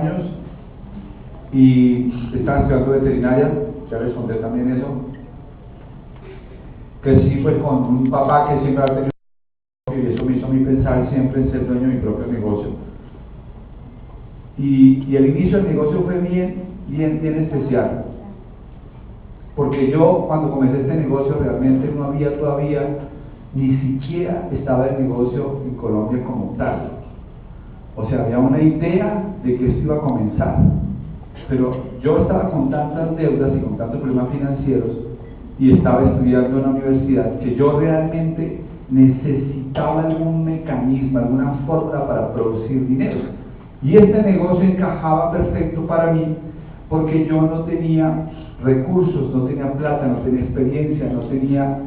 años y estaba estudiando veterinaria, ya les conté también eso. Crecí pues con un papá que siempre ha tenido, y eso me hizo a mí pensar siempre en ser dueño de mi propio negocio. Y el inicio del negocio fue bien especial, porque yo cuando comencé este negocio realmente no había todavía, ni siquiera estaba el negocio en Colombia como tal. O sea, había una idea de que esto iba a comenzar, pero yo estaba con tantas deudas y con tantos problemas financieros y estaba estudiando en la universidad que yo realmente necesitaba algún mecanismo, alguna fórmula para producir dinero. Y este negocio encajaba perfecto para mí porque yo no tenía recursos, no tenía plata, no tenía experiencia, no tenía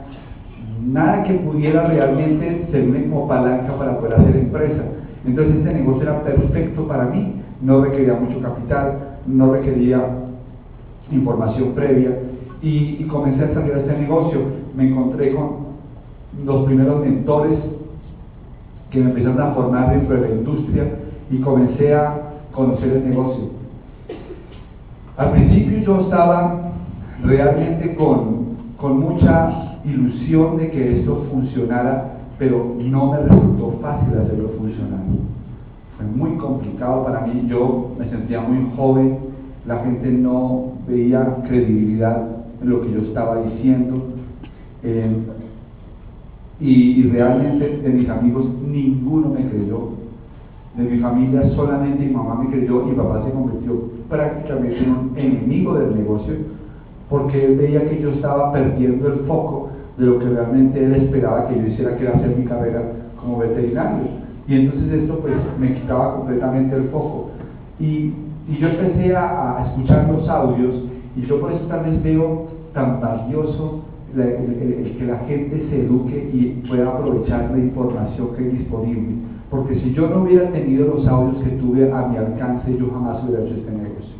nada que pudiera realmente servirme como palanca para poder hacer empresa. Entonces este negocio era perfecto para mí, no requería mucho capital, no requería información previa y comencé a desarrollar este negocio. Me encontré con los primeros mentores que me empezaron a formar dentro de la industria y comencé a conocer el negocio. Al principio yo estaba realmente con mucha ilusión de que esto funcionara, pero no me resultó fácil hacerlo funcionar. Fue muy complicado para mí, yo me sentía muy joven, la gente no veía credibilidad en lo que yo estaba diciendo, y realmente de mis amigos ninguno me creyó. De mi familia solamente mi mamá me creyó y mi papá se convirtió prácticamente en un enemigo del negocio porque él veía que yo estaba perdiendo el foco de lo que realmente él esperaba que yo hiciera, que era hacer mi carrera como veterinario. Y entonces esto pues me quitaba completamente el foco. Y yo empecé a escuchar los audios y yo por eso tal vez veo tan valioso el que la gente se eduque y pueda aprovechar la información que es disponible. Porque si yo no hubiera tenido los audios que tuve a mi alcance, yo jamás hubiera hecho este negocio.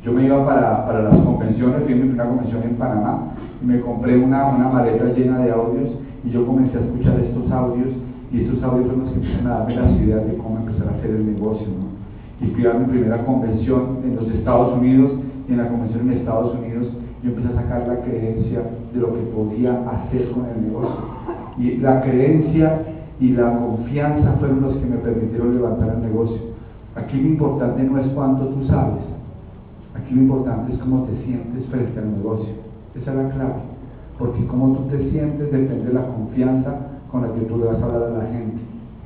Yo me iba para las convenciones, fui a mi primera convención en Panamá, y me compré una maleta llena de audios, y yo comencé a escuchar estos audios, y estos audios fueron los que empezaron a darme las ideas de cómo empezar a hacer el negocio, ¿no? Y fui a mi primera convención en los Estados Unidos, y en la convención en Estados Unidos, yo empecé a sacar la creencia de lo que podía hacer con el negocio. Y la creencia y la confianza fueron los que me permitieron levantar el negocio. Aquí lo importante no es cuánto tú sabes, aquí lo importante es cómo te sientes frente al negocio. Esa es la clave, porque cómo tú te sientes depende de la confianza con la que tú le vas a hablar a la gente.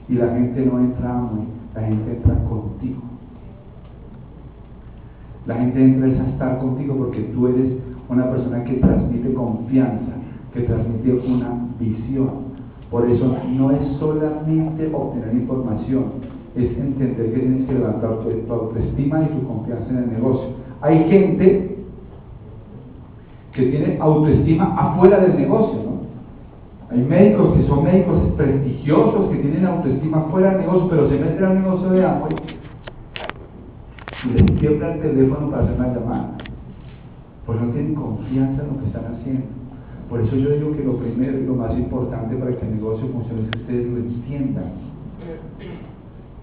Y la gente no entra a mí, la gente entra contigo. La gente entra a estar contigo porque tú eres una persona que transmite confianza, que transmite una visión. Por eso no es solamente obtener información, es entender que tienes que levantar tu autoestima y tu confianza en el negocio. Hay gente que tiene autoestima afuera del negocio, ¿no? Hay médicos que son médicos prestigiosos que tienen autoestima fuera del negocio, pero se meten al negocio de Amway y les tiembla el teléfono para hacer una llamada, pues no tienen confianza en lo que están haciendo. Por eso yo digo que lo primero y lo más importante para que el negocio funcione es que ustedes lo entiendan.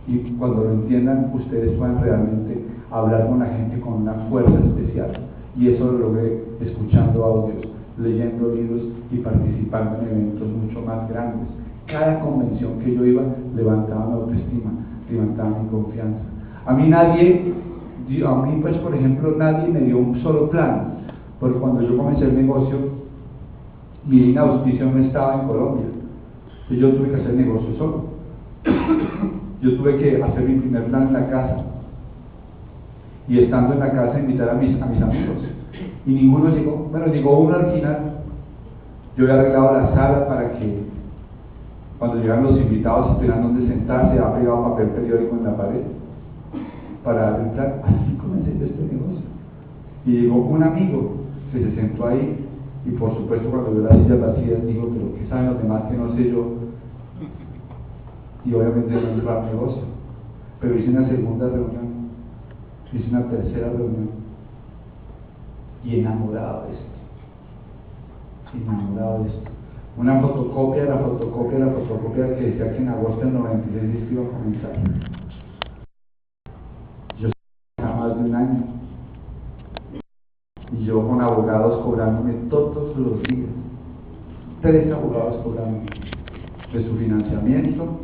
Y cuando lo entiendan, ustedes puedan realmente hablar con la gente con una fuerza especial. Y eso lo logré escuchando audios, leyendo libros y participando en eventos mucho más grandes. Cada convención que yo iba levantaba mi autoestima, levantaba mi confianza. A mí pues por ejemplo nadie me dio un solo plan, porque cuando yo comencé el negocio, mi línea de auspicio no estaba en Colombia, y yo tuve que hacer negocio solo. Yo tuve que hacer mi primer plan en la casa, y estando en la casa invitar a mis amigos, y ninguno llegó. Bueno, llegó uno al final. Yo había arreglado la sala para que cuando llegan los invitados esperan donde sentarse, había pegado papel periódico en la pared para dar el plan. Así comencé yo este negocio. Y llegó un amigo que se sentó ahí, y por supuesto cuando vio las sillas vacías dijo, pero ¿qué saben los demás que no sé yo? Y obviamente no entró al negocio. Pero hice una segunda reunión, hice una tercera reunión, y enamorado de esto. Una fotocopia de la fotocopia que decía que en agosto del 96 iba a comenzar. cobrándome todos los días. 3 abogados cobrándome de su financiamiento,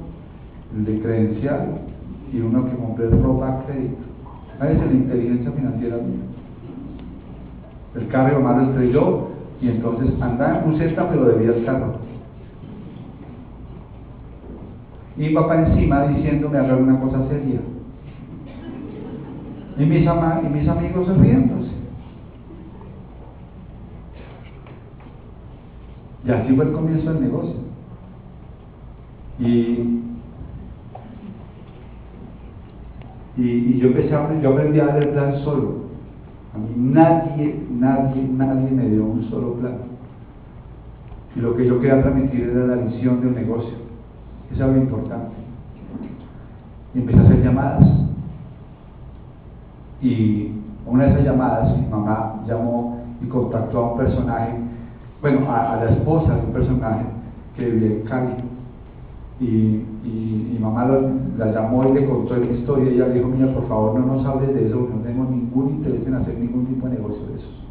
el de credencial y uno que compré ropa a crédito. Esa es la inteligencia financiera mía. El carro mamá lo estrelló y entonces andaba en buseta pero debía el carro. Y mi papá encima diciéndome hacer una cosa seria. Y mis amigos riéndose. Y así fue el comienzo del negocio. Y yo aprendí a dar el plan solo. A mí nadie me dio un solo plan. Y lo que yo quería transmitir era la visión del negocio. Eso es algo importante. Y empecé a hacer llamadas. Y una de esas llamadas, mi mamá llamó y contactó a un personaje, bueno, a la esposa de un personaje que vivía en Cali. Y mi mamá la llamó y le contó la historia. Y ella dijo: mira, por favor, no nos hables de eso, no tengo ningún interés en hacer ningún tipo de negocio de esos.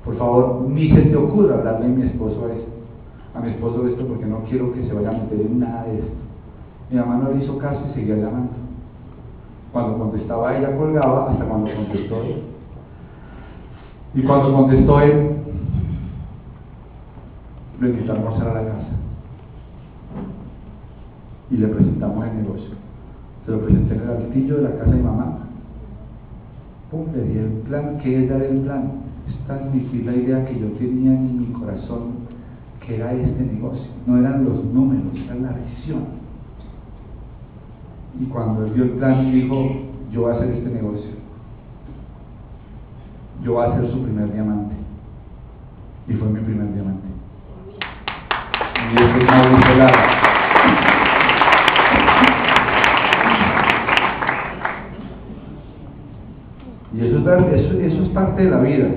Por favor, ni se te ocurra hablarle a mi esposo de esto, porque no quiero que se vaya a meter en nada de esto. Mi mamá no le hizo caso y seguía llamando. Cuando contestaba ella colgaba, hasta cuando contestó él. Y cuando contestó él, lo invitó a almorzar a la casa. Y le presentamos el negocio. Se lo presenté en el altillo de la casa de mi mamá. Pum, le di el plan. ¿Qué es dar el plan? Es transmitir la idea que yo tenía en mi corazón, que era este negocio. No eran los números, era la visión. Y cuando él vio el plan, dijo: yo voy a hacer este negocio. Yo voy a ser su primer diamante. Y fue mi primer diamante. Y eso es Mauricio Lara. Y eso es parte de la vida.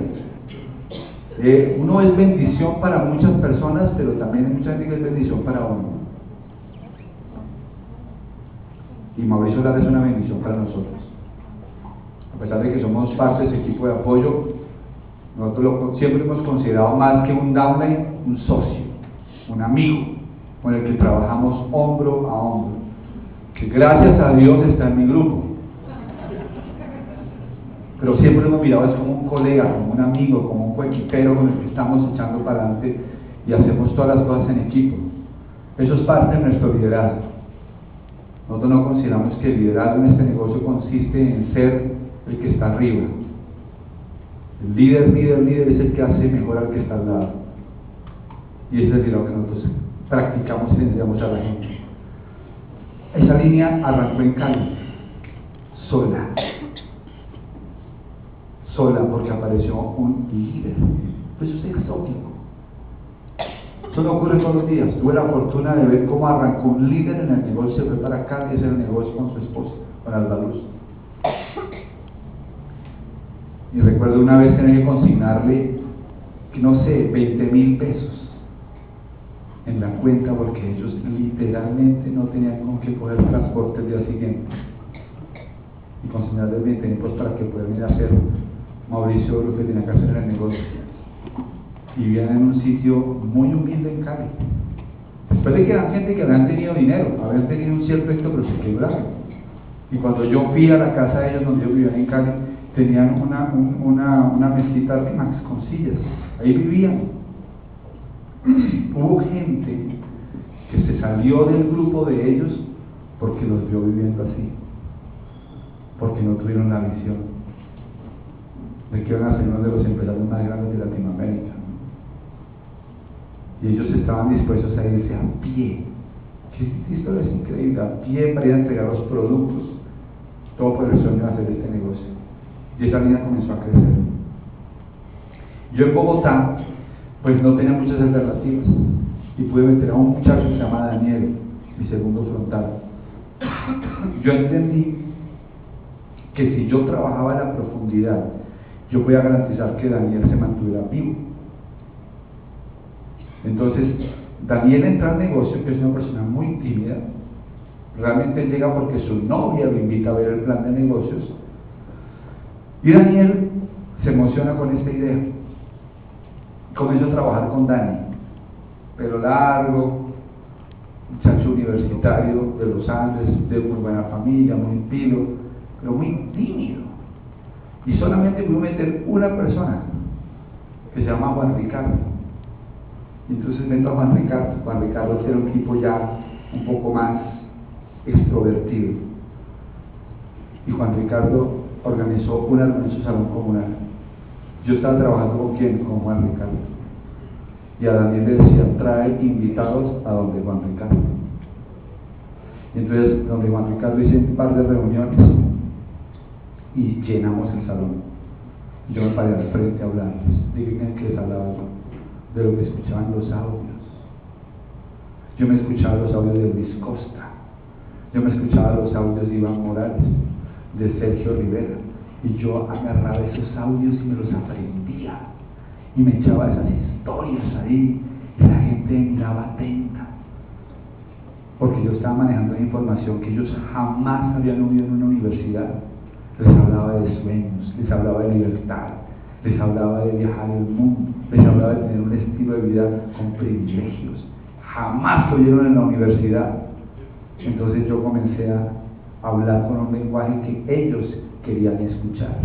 Uno es bendición para muchas personas, pero también hay mucha gente que es bendición para uno. Y Mauricio Lara es una bendición para nosotros. A pesar de que somos parte de ese equipo de apoyo, nosotros siempre hemos considerado más que un downline, un socio, un amigo con el que trabajamos hombro a hombro, que gracias a Dios está en mi grupo. Pero siempre lo hemos mirado es como un colega, como un amigo, como un coequipero con el que estamos echando para adelante y hacemos todas las cosas en equipo. Eso es parte de nuestro liderazgo. Nosotros no consideramos que el liderazgo en este negocio consiste en ser el que está arriba. El líder es el que hace mejor al que está al lado. Y ese es lo que nosotros practicamos y le enseñamos a la gente. Esa línea arrancó en Cali, sola, porque apareció un líder. Pues eso es exótico. Eso no ocurre todos los días. Tuve la fortuna de ver cómo arrancó un líder en el negocio, fue para acá y es el negocio con su esposa, con Alba Luz. Y recuerdo una vez tener que consignarle, no sé, 20,000 pesos en la cuenta porque ellos literalmente no tenían con qué coger transporte el día siguiente. Y consignarles 20,000 pesos para que pudieran ir a hacer Mauricio lo que tenía que hacer en el negocio. Y vivían en un sitio muy humilde en Cali. Después de que eran gente que habían tenido dinero, habían tenido un cierto éxito, pero se quebraron. Y cuando yo fui a la casa de ellos donde ellos vivían en Cali, tenían una mesita Rimax con sillas. Ahí vivían. Hubo gente que se salió del grupo de ellos porque los vio viviendo así, porque no tuvieron la visión de que iban a ser uno de los empresarios más grandes de Latinoamérica. Y ellos estaban dispuestos a irse a pie. Qué historia es increíble, a pie para ir a entregar los productos, todo por el sueño de hacer este negocio. Y esa línea comenzó a crecer. Yo en Bogotá, pues no tenía muchas alternativas y pude meter a un muchacho que se llama Daniel, mi segundo frontal. Yo entendí que si yo trabajaba en la profundidad, yo podía garantizar que Daniel se mantuviera vivo. Entonces, Daniel entra al negocio, que es una persona muy tímida. Realmente llega porque su novia lo invita a ver el plan de negocios. Y Daniel se emociona con esta idea. Comencé a trabajar con Dani, pelo largo, muchacho universitario de los Andes, de muy buena familia, muy pilo, pero muy tímido. Y solamente pude meter una persona, que se llama Juan Ricardo. Y entonces meto a Juan Ricardo. Juan Ricardo era un tipo ya un poco más extrovertido. Y Juan Ricardo organizó una reunión en su salón comunal. Yo estaba trabajando con quién, con Juan Ricardo. Y a Daniel le decía, trae invitados a donde Juan Ricardo. Y entonces, donde Juan Ricardo hice un par de reuniones y llenamos el salón. Yo me paré al frente a hablarles. Díganme que les hablaba yo, de lo que escuchaban los audios. Yo me escuchaba los audios de Luis Costa. Yo me escuchaba los audios de Iván Morales, de Sergio Rivera. Y yo agarraba esos audios y me los aprendía. Y me echaba esas historias ahí. Y la gente me miraba atenta. Porque yo estaba manejando una información que ellos jamás habían oído en una universidad. Les hablaba de sueños, les hablaba de libertad, les hablaba de viajar el mundo, les hablaba de tener un estilo de vida con privilegios. Jamás lo oyeron en la universidad. Entonces yo comencé a hablar con un lenguaje que ellos querían escuchar.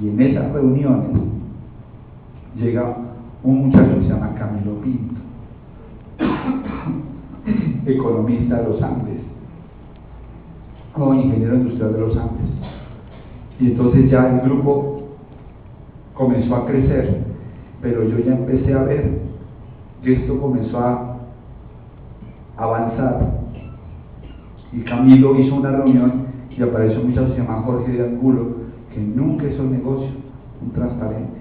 Y en esas reuniones llega un muchacho que se llama Camilo Pinto, economista de los Andes, o ingeniero industrial de los Andes. Y entonces ya el grupo comenzó a crecer, pero yo ya empecé a ver que esto comenzó a avanzar. Y Camilo hizo una reunión y apareció un muchacho que se llama Jorge de Angulo, que nunca hizo el negocio, un transparente.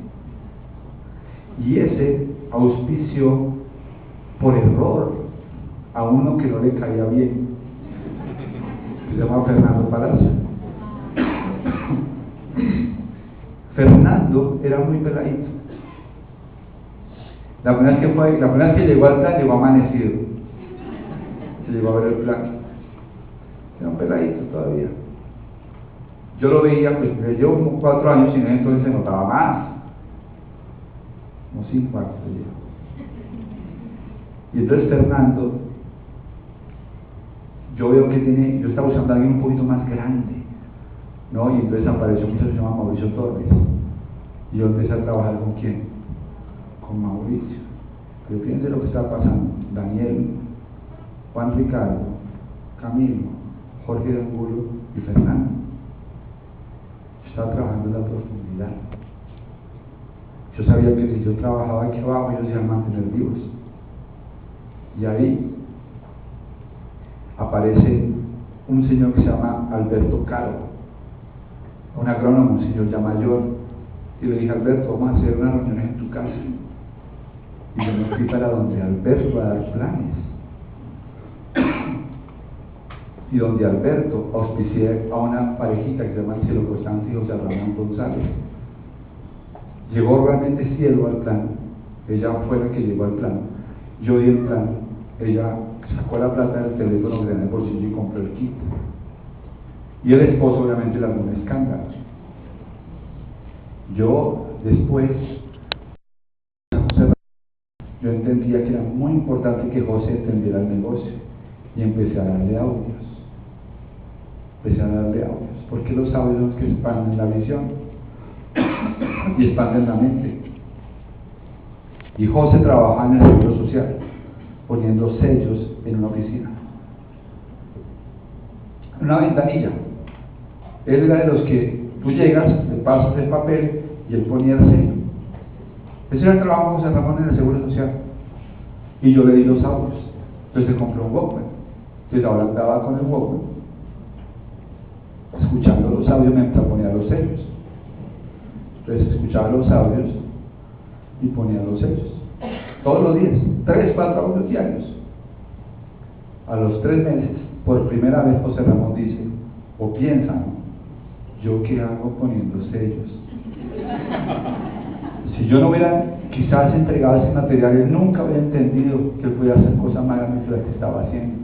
Y ese auspició por error a uno que no le caía bien, que se llama Fernando Palacio. Fernando era muy peladito. La primera vez que llegó al plan, llegó amanecido. Se llegó a ver el plan. Era un peladito todavía. Yo lo veía, pues llevo como 4 años y entonces se notaba más. Como 5 años se lleva. Y entonces Fernando, yo veo que yo estaba usando a alguien un poquito más grande, ¿no? Y entonces apareció un muchacho que se llama Mauricio Torres. Y yo empecé a trabajar ¿con quién? Con Mauricio. Pero fíjense lo que está pasando. Daniel, Juan Ricardo, Camilo, Jorge de Angulo y Fernando. Yo estaba trabajando en la profundidad. Yo sabía que si yo trabajaba aquí abajo, ellos se iban a mantener vivos. Y ahí aparece un señor que se llama Alberto Caro, un agrónomo, un señor ya mayor. Y le dije, Alberto, vamos a hacer unas reuniones en tu casa. Y yo me fui para donde Alberto va a dar planes. Y donde Alberto auspicié a una parejita que se llama Cielo Constante y José Ramón González. Llegó realmente Cielo al plan. Ella fue la que llegó al plan. Yo di el plan. Ella sacó la plata del teléfono que tenía en el bolsillo y compró el kit. Y el esposo obviamente le armó un escándalo. Yo después, yo entendía que era muy importante que José entendiera el negocio y empecé a darle audios. Porque los audios son los que expanden la visión y expanden la mente. Y José trabajaba en el seguro social, poniendo sellos en una oficina, en una ventanilla. Él era de los que tú llegas, le pasas el papel y él ponía el sello. Ese era el trabajo de José Ramón en el seguro social. Y yo le di los audios. Entonces se compró un Walkman. Entonces ahora andaba con el Walkman, escuchando los audios mientras ponía los sellos. Entonces escuchaba los audios y ponía los sellos. Todos los días, 3, 4 audios diarios. A los 3 meses, por primera vez José Ramón dice, o piensa, ¿yo qué hago poniendo sellos? Si yo no hubiera quizás entregado ese material, él nunca hubiera entendido que podía hacer cosas más grandes que las que estaba haciendo.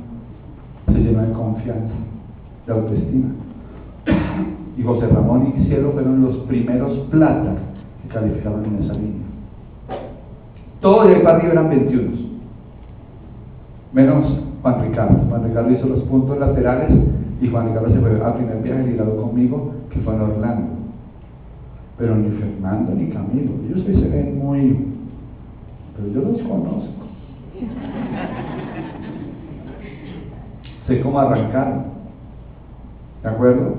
Se llenó de confianza, de autoestima. Y José Ramón y Cielo fueron los primeros plata que calificaron en esa línea. Todos de ahí para arriba eran 21. Menos Juan Ricardo. Juan Ricardo hizo los puntos laterales y Juan Ricardo se fue al primer viaje ligado conmigo, que fue en Orlando. Pero ni Fernando ni Camilo. Ellos sí se ven muy... pero yo los conozco. Sé cómo arrancaron. ¿De acuerdo?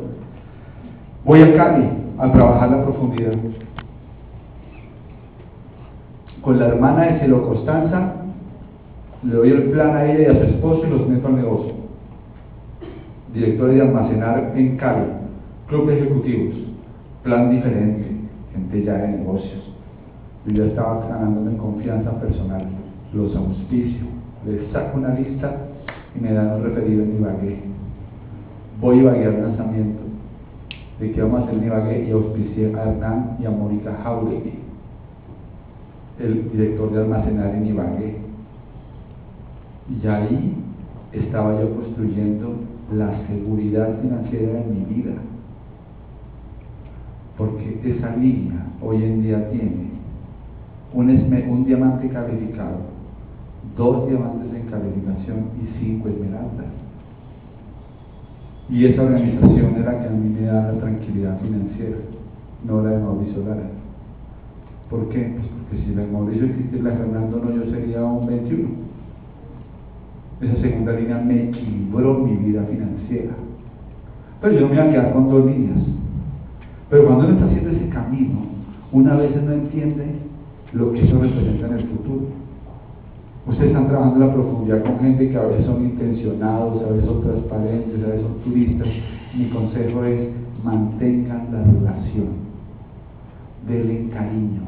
Voy a Cali a trabajar la profundidad. Con la hermana de Cielo Constanza, le doy el plan a ella y a su esposo y los meto al negocio. Directores de almacenar en Cali, club de ejecutivos, plan diferente, gente ya de negocios. Yo ya estaba ganándome en confianza personal, los auspicio, les saco una lista y me dan un referido en Ibagué. Voy a Ibagué al lanzamiento de que vamos a hacer en Ibagué y auspicié a Hernán y a Mónica Jauregui, el director de almacenar en Ibagué. Y ahí estaba yo construyendo la seguridad financiera de mi vida, porque esa línea hoy en día tiene un diamante calificado, 2 diamantes en calificación y 5 esmeraldas. Y esa organización es la que a mí me da la tranquilidad financiera, no la de Mauricio Lara. ¿Por qué? Pues porque si la de Mauricio existe, la de Fernando no, yo sería un 21. Esa segunda línea me equilibró mi vida financiera. Pero yo no me iba a quedar con 2 líneas. Pero cuando uno está haciendo ese camino, una vez no entiende lo que eso representa en el futuro. Ustedes están trabajando en la profundidad con gente que a veces son intencionados, a veces son transparentes, a veces son turistas. Mi consejo es: mantengan la relación, denle cariño,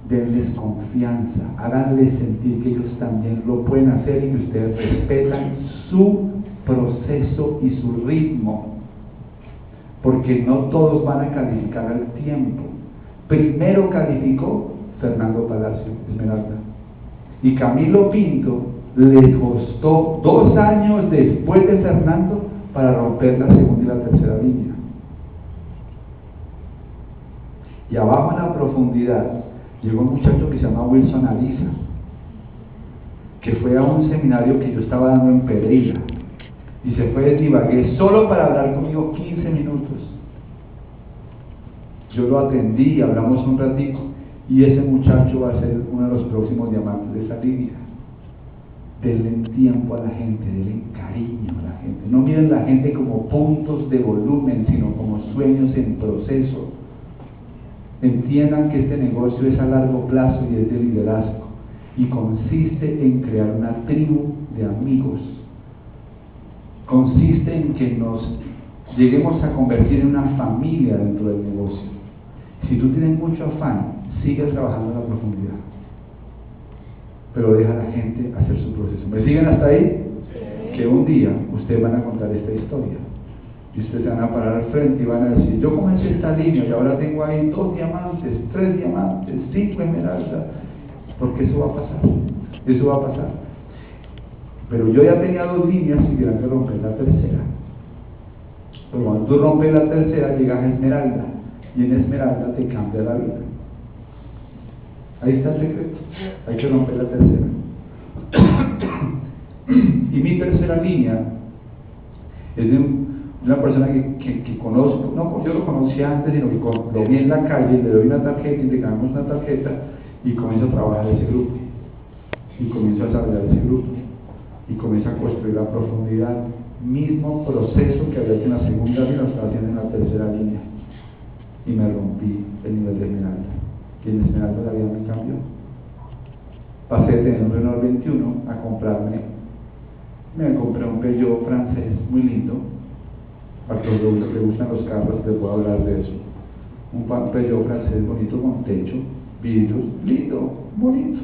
denles confianza, háganles sentir que ellos también lo pueden hacer y que ustedes respetan su proceso y su ritmo, porque no todos van a calificar al tiempo. Primero calificó Fernando Palacio, Esmeralda, y Camilo Pinto le costó 2 años después de Fernando para romper la segunda y la tercera línea. Y abajo en la profundidad llegó un muchacho que se llama Wilson Ariza, que fue a un seminario que yo estaba dando en Pereira, y se fue de Ibagué solo para hablar conmigo 15 minutos. Yo lo atendí, hablamos un ratito, y ese muchacho va a ser uno de los próximos diamantes de esa línea. Denle tiempo a la gente, denle cariño a la gente. No miren la gente como puntos de volumen, sino como sueños en proceso. Entiendan que este negocio es a largo plazo y es de liderazgo, y consiste en crear una tribu de amigos. Consiste en que nos lleguemos a convertir en una familia dentro del negocio. Si tú tienes mucho afán, sigue trabajando en la profundidad, pero deja a la gente hacer su proceso. ¿Me siguen hasta ahí? Sí. Que un día ustedes van a contar esta historia y ustedes se van a parar al frente y van a decir: yo comencé esta línea y ahora tengo ahí 2 diamantes, 3 diamantes, 5 esmeraldas. Porque eso va a pasar, eso va a pasar. Pero yo ya tenía 2 líneas y tuvieran que romper la tercera. Pero cuando tú rompes la tercera, llegas a esmeralda, y en esmeralda te cambia la vida. Ahí está el secreto. Hay que romper la tercera. Y mi tercera línea es de una persona que conozco. No, yo lo conocía antes, sino que lo vi en la calle, le doy una tarjeta, entregamos una tarjeta y comienzo a trabajar ese grupo. Y comienzo a desarrollar ese grupo. Y comienzo a construir la profundidad. Mismo proceso que había hecho en la segunda línea, lo estaba haciendo en la tercera línea. Y me rompí el nivel de esmeralda. Y en esmeralda la vida me cambió. Pasé de tener un Renault 21 a me compré un Peugeot francés muy lindo. Para los que les gustan los carros, les voy a hablar de eso. Un Peugeot francés bonito con techo, vidrios, lindo, bonito.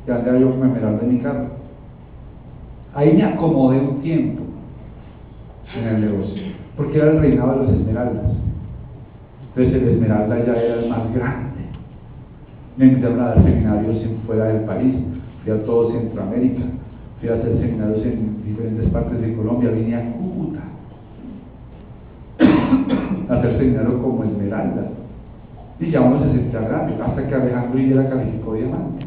Y andaba yo con la esmeralda en mi carro. Ahí me acomodé un tiempo en el negocio, porque era el reinado de los esmeraldas. Entonces el esmeralda ya era el más grande. Me invitaron a dar seminarios fuera del país, fui a todo Centroamérica, fui a hacer seminarios en diferentes partes de Colombia, vine a Cúcuta a hacer seminarios como esmeralda, y ya uno se sentía grande, hasta que Alejandro Higuera calificó diamante.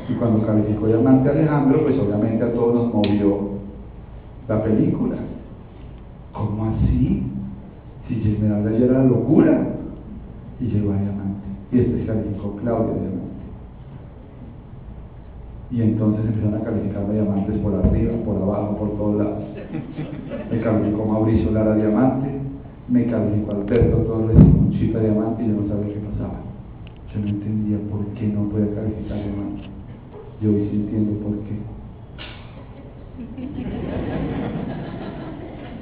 Y cuando calificó diamante Alejandro, pues obviamente a todos nos movió la película. ¿Cómo así? Si Esmeralda ya era locura. Y llegó a diamante. Y después calificó Claudia diamante. Y entonces empezaron a calificar diamantes por arriba, por abajo, por todos lados. Me calificó Mauricio Lara diamante, me calificó Alberto Torres Conchita diamante, y yo no sabía qué pasaba. Yo no entendía por qué no podía calificar diamante. Yo hoy sí entiendo por qué.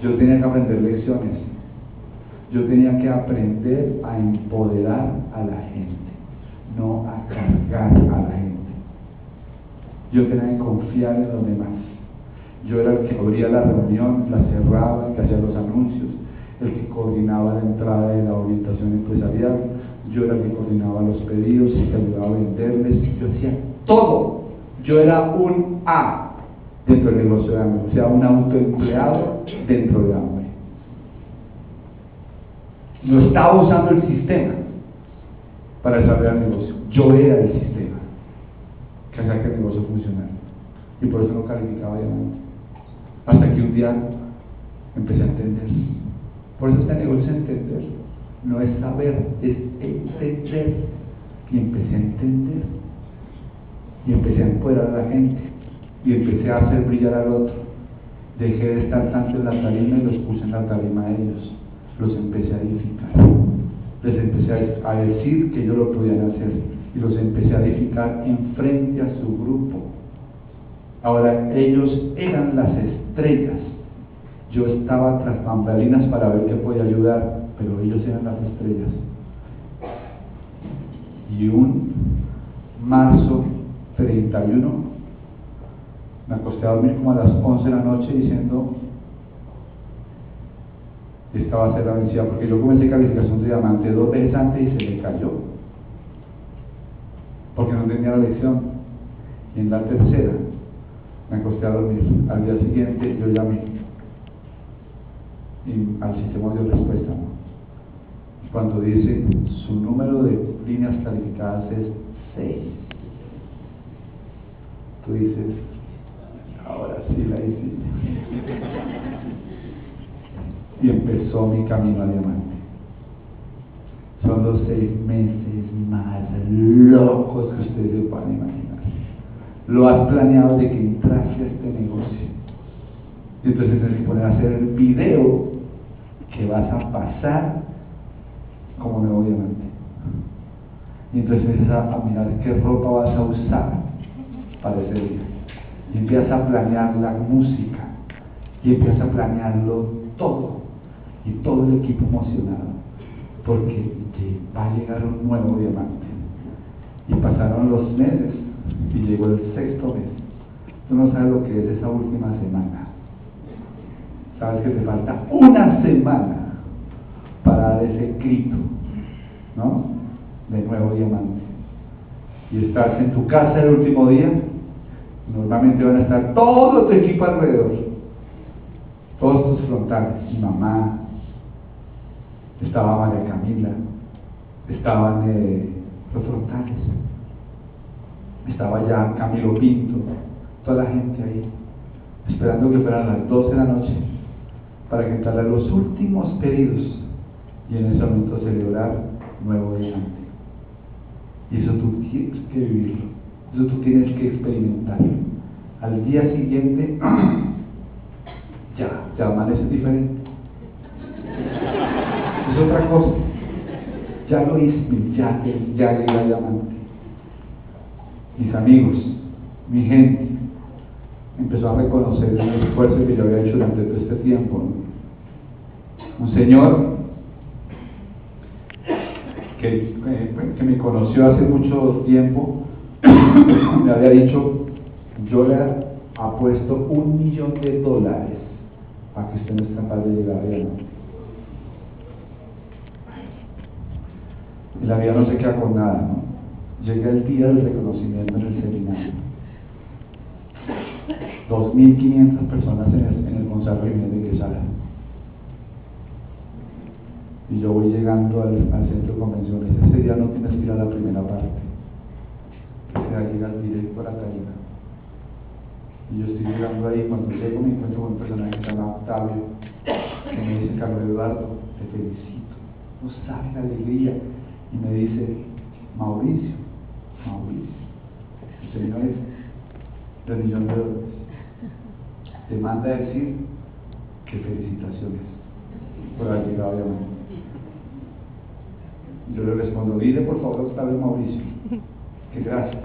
Yo tenía que aprender lecciones. Yo tenía que aprender a empoderar a la gente, no a cargar a la gente. Yo tenía que confiar en los demás. Yo era el que abría la reunión, la cerraba, el que hacía los anuncios, el que coordinaba la entrada de la orientación empresarial. Yo era el que coordinaba los pedidos, el que ayudaba a venderles. Yo hacía todo. Yo era un A dentro del negocio de Amway, o sea, un autoempleado dentro de Amway. No estaba usando el sistema para desarrollar el negocio. Yo era el sistema que hacía que el negocio funcionara. Y por eso no calificaba diamante. Hasta que un día empecé a entender. Por eso este negocio es entender. No es saber, es entender. Y empecé a entender. Y empecé a empoderar a la gente. Y empecé a hacer brillar al otro. Dejé de estar tanto en la tarima y los puse en la tarima a ellos. Los empecé a edificar. Les empecé a decir que ellos lo podían hacer. Y los empecé a edificar enfrente a su grupo. Ahora ellos eran las estrellas. Yo estaba tras bambalinas para ver qué podía ayudar, pero ellos eran las estrellas. Y un marzo 31 me acosté a dormir como a las 11 de la noche diciendo: esta va a ser la vencida, porque yo comencé calificación de diamante 2 veces antes y se me cayó porque no tenía la lección. Y en la tercera me acosté a dormir. Al día siguiente yo llamé y al sistema dio respuesta, ¿no? Y cuando dice su número de líneas calificadas es 6, tú dices: ahora sí la hice. Y empezó mi camino a diamante. Son los 6 meses más locos que ustedes se puedan imaginar. Lo has planeado de que entraste a este negocio. Y entonces tienes que poner a hacer el video que vas a pasar como nuevo diamante. Y entonces empiezas a mirar qué ropa vas a usar para ese día. Y empiezas a planear la música. Y empiezas a planearlo todo. Y todo el equipo emocionado. Porque va a llegar un nuevo diamante. Y pasaron los meses y llegó el 6º mes. Tú no sabes lo que es esa última semana. Sabes que te falta una semana para dar ese grito, ¿no? De nuevo diamante. Y estás en tu casa el último día. Normalmente van a estar todo tu equipo alrededor, todos tus frontales. Mi mamá, estaba María Camila, estaban los frontales, estaba ya Camilo Pinto, toda la gente ahí, esperando que fueran las 12 de la noche para que entraran los últimos pedidos y en ese momento celebrar nuevo diamante. Y eso tú tienes que vivirlo, eso tú tienes que experimentarlo. Al día siguiente ya amanece diferente. Es otra cosa. Ya lo hice, ya llegué a diamante. Mis amigos, mi gente empezó a reconocer el esfuerzo que yo había hecho durante todo este tiempo, ¿no? Un señor que me conoció hace mucho tiempo me había dicho: yo le apuesto $1 millón a que usted no es capaz de llegar a diamante. Y la vida no se queda con nada, ¿no? Llega el día del reconocimiento en el seminario. 2.500 personas en el Gonzalo Jiménez de Quesada. Y yo voy llegando al centro de convenciones. Ese día no tienes que ir a la primera parte. Ese va a llegar directo a la tarima. Y yo estoy llegando ahí, cuando llego me encuentro con un personaje que se llama Octavio, que me dice: Carlos Eduardo, te felicito, no sabes la alegría. Y me dice: Mauricio, el señor es del $1.000.000, te manda a decir que felicitaciones por haber llegado a llamar. Yo le respondo: dile por favor a Octavio Mauricio que gracias,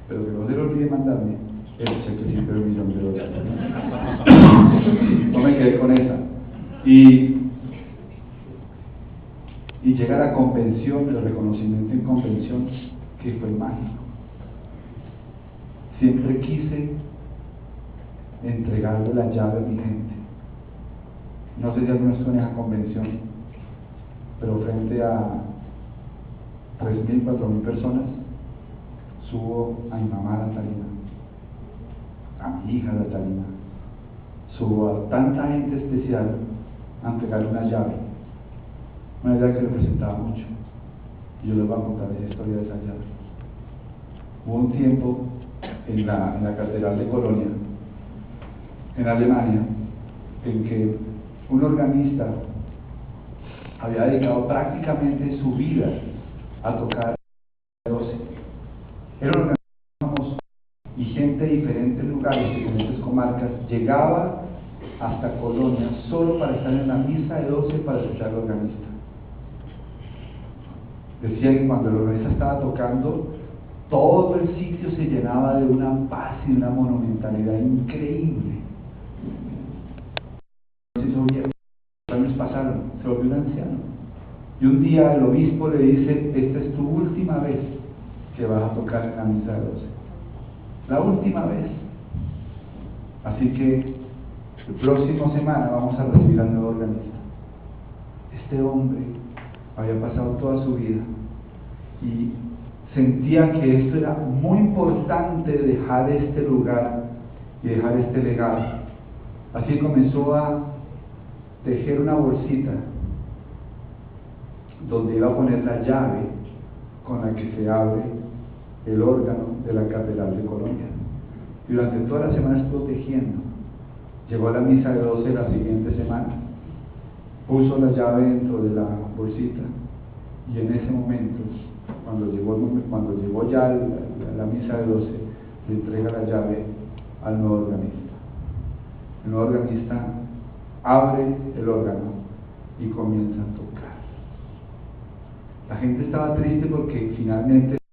pero que no se le olvide mandarme el chequecito de $1.000.000. No me quedé con esa. Y llegar a convención, el reconocimiento en convención, que fue mágico. Siempre quise entregarle la llave a mi gente. No sé si algunos estuvo en esa convención, pero frente a 3.000, 4.000 personas, subo a mi mamá a la tarima, a mi hija a la tarima, subo a tanta gente especial a entregarle una llave que representaba mucho. Y yo les voy a contar esa historia de esa llave. Hubo un tiempo en la Catedral de Colonia, en Alemania, en que un organista había dedicado prácticamente su vida a tocar 12. Era un organista famoso, y gente de diferentes lugares, de diferentes comarcas, llegaba hasta Colonia solo para estar en la misa de 12 para escuchar al organista. Decía que cuando el organista estaba tocando, todo el sitio se llenaba de una paz y una monumentalidad increíble. Los años pasaron, se volvió un anciano. Y un día el obispo le dice: esta es tu última vez que vas a tocar en la misa de 12. La última vez. Así que la próxima semana vamos a recibir al nuevo organista. Este hombre había pasado toda su vida y sentía que esto era muy importante, dejar este lugar y dejar este legado. Así comenzó a tejer una bolsita donde iba a poner la llave con la que se abre el órgano de la Catedral de Colonia. Y durante toda la semana estuvo tejiendo. Llegó a la misa de 12 la siguiente semana, puso la llave dentro de la bolsita, y en ese momento, cuando llegó ya la misa de 12, le entrega la llave al nuevo organista. El nuevo organista abre el órgano y comienza a tocar. La gente estaba triste porque finalmente